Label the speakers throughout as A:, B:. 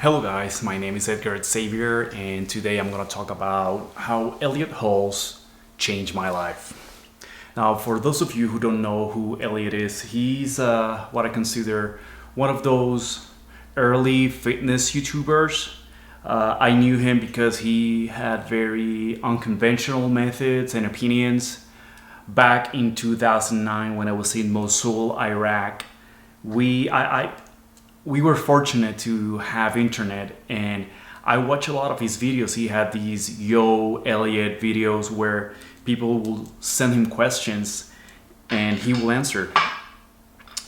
A: Hello guys, my name is Edgar Xavier and today I'm going to talk about how Elliot Hulse changed my life. Now for those of you who don't know who Elliot is, he's what I consider one of those early fitness YouTubers. I knew him because he had very unconventional methods and opinions. Back in 2009 when I was in Mosul, Iraq, we were fortunate to have internet, and I watch a lot of his videos. He had these Yo Elliot videos where people will send him questions and he will answer.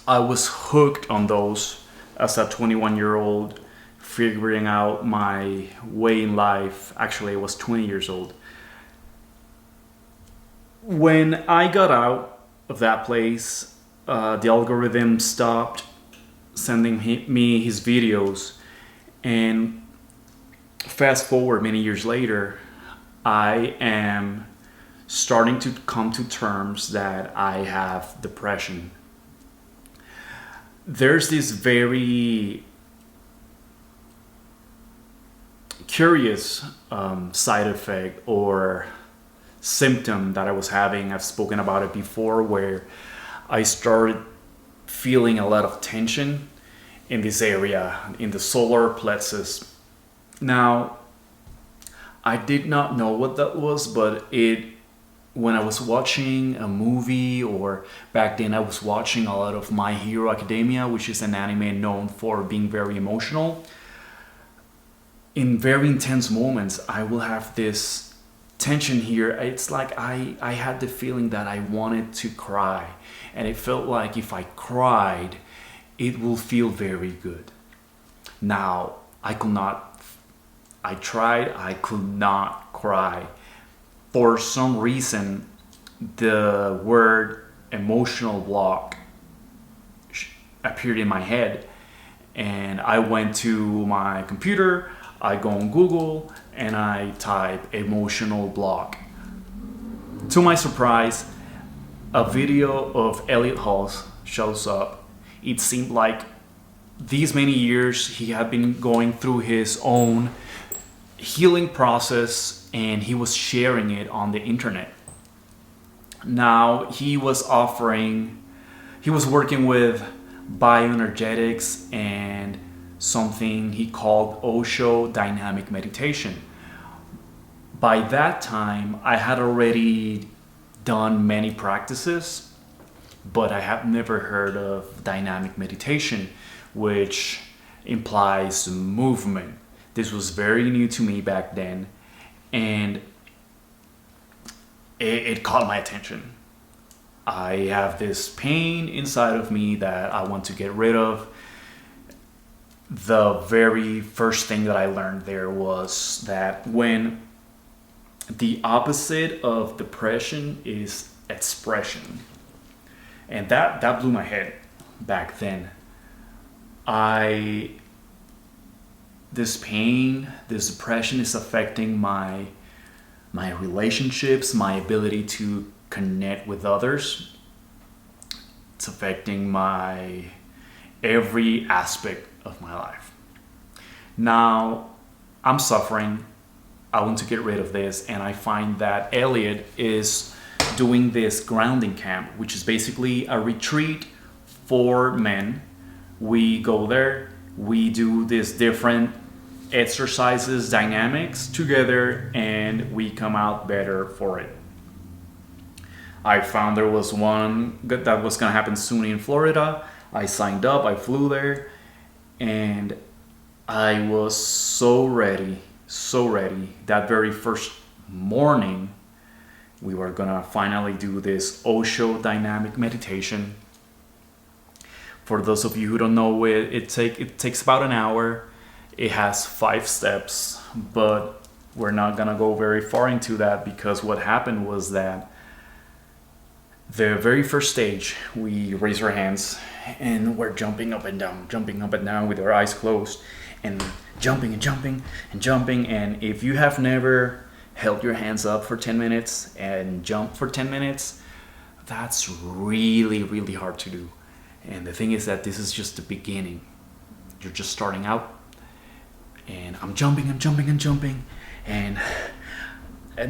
A: I was hooked on those as a 21-year-old figuring out my way in life. Actually, I was 20 years old. When I got out of that place, the algorithm stopped sending me his videos, and fast forward many years later, I am starting to come to terms that I have depression. There's this very curious side effect or symptom that I was having. I've spoken about it before, where I started feeling a lot of tension in this area, in the solar plexus. Now, I did not know what that was, but when I was watching a movie, or back then I was watching a lot of My Hero Academia, which is an anime known for being very emotional. In very intense moments, I will have this tension here. It's like I had the feeling that I wanted to cry, and it felt like if I cried it will feel very good. Now I could not cry. For some reason the word emotional block appeared in my head, and I went to my computer, I go on Google and I type emotional block. To my surprise, a video of Elliot Hulse shows up. It seemed like these many years he had been going through his own healing process and he was sharing it on the internet. Now he was working with bioenergetics and something he called Osho dynamic meditation. By that time, I had already done many practices, but I have never heard of dynamic meditation, which implies movement. This was very new to me back then, and it caught my attention. I have this pain inside of me that I want to get rid of. The very first thing that I learned there was that when the opposite of depression is expression. And that blew my head back then. This pain, this depression is affecting my relationships, my ability to connect with others. It's affecting my every aspect of my life. Now I'm suffering. I want to get rid of this, and I find that Elliot is doing this grounding camp, which is basically a retreat for men. We go there, we do these different exercises, dynamics together, and we come out better for it. I found there was one that was gonna happen soon in Florida. I signed up, I flew there, and I was so ready. That very first morning, we were gonna finally do this Osho dynamic meditation. For those of you who don't know, it takes about an hour. It has 5 steps, but we're not gonna go very far into that, because what happened was that the very first stage, we raise our hands and we're jumping up and down with our eyes closed, and jumping and jumping and jumping. And if you have never held your hands up for 10 minutes and jumped for 10 minutes, that's really hard to do. And the thing is that this is just the beginning. You're just starting out. and I'm jumping, and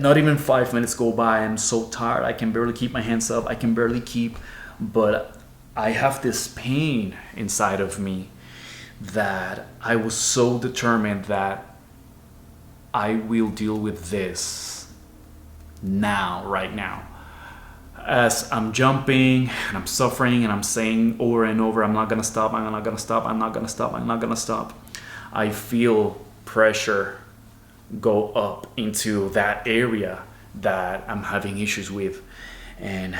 A: not even 5 minutes go by. I'm so tired. I can barely keep my hands up. I can barely keep, but I have this pain inside of me that I was so determined that I will deal with this now, right now. As I'm jumping and I'm suffering and I'm saying over and over, I'm not gonna stop, I'm not gonna stop, I'm not gonna stop, I'm not gonna stop. I feel pressure go up into that area that I'm having issues with. And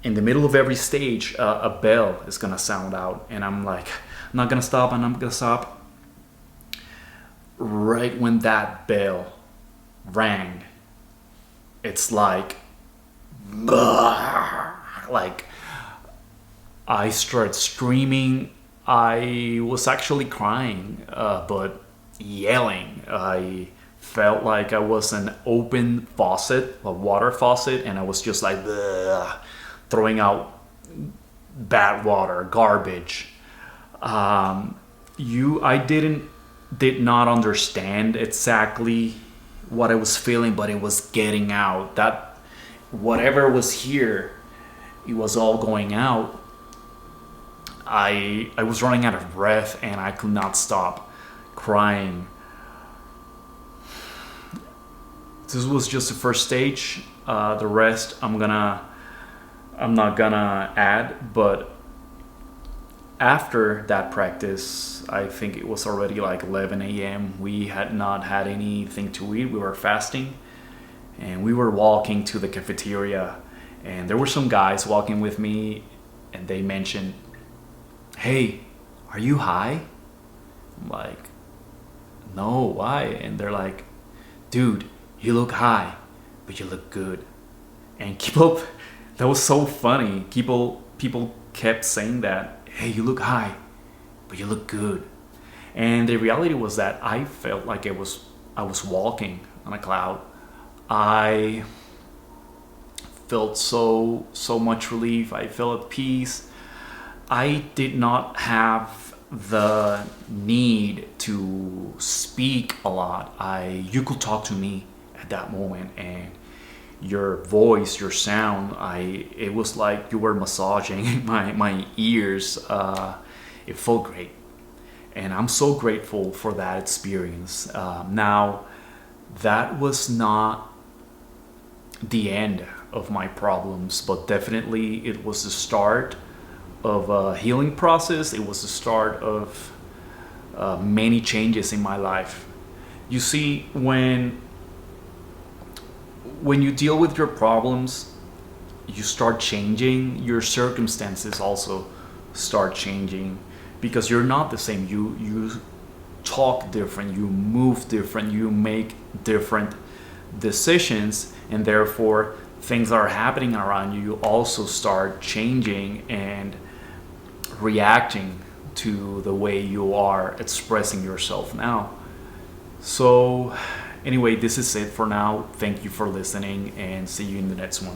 A: in the middle of every stage, a bell is gonna sound out, and I'm like, I'm not gonna stop, and I'm gonna stop. Right when that bell rang, it's like I started screaming. I was actually crying, but yelling. I felt like I was an open faucet, a water faucet, and I was just like throwing out bad water, garbage. I did not understand exactly what I was feeling, but it was getting out. That whatever was here, it was all going out. I was running out of breath, and I could not stop crying. This was just the first stage. The rest I'm not gonna add, but after that practice, I think it was already like 11 a.m. We had not had anything to eat. We were fasting, and we were walking to the cafeteria, and there were some guys walking with me, and they mentioned, "Hey, are you high?" I'm like, "No, why?" And they're like, "Dude, you look high, but you look good." And people, that was so funny. People kept saying that, "Hey, you look high, but you look good." And the reality was that I felt like I was walking on a cloud. I felt so much relief. I felt at peace. I did not have the need to speak a lot. You could talk to me at that moment, and your voice, your sound, it was like you were massaging my ears. It felt great, and I'm so grateful for that experience. Now, that was not the end of my problems, but definitely it was the start of a healing process. It was the start of many changes in my life. You see, when you deal with your problems, you start changing. Your circumstances also start changing, because you're not the same. You talk different, you move different, you make different decisions, and therefore things that are happening around you also start changing and reacting to the way you are expressing yourself now. So anyway, this is it for now. Thank you for listening, and see you in the next one.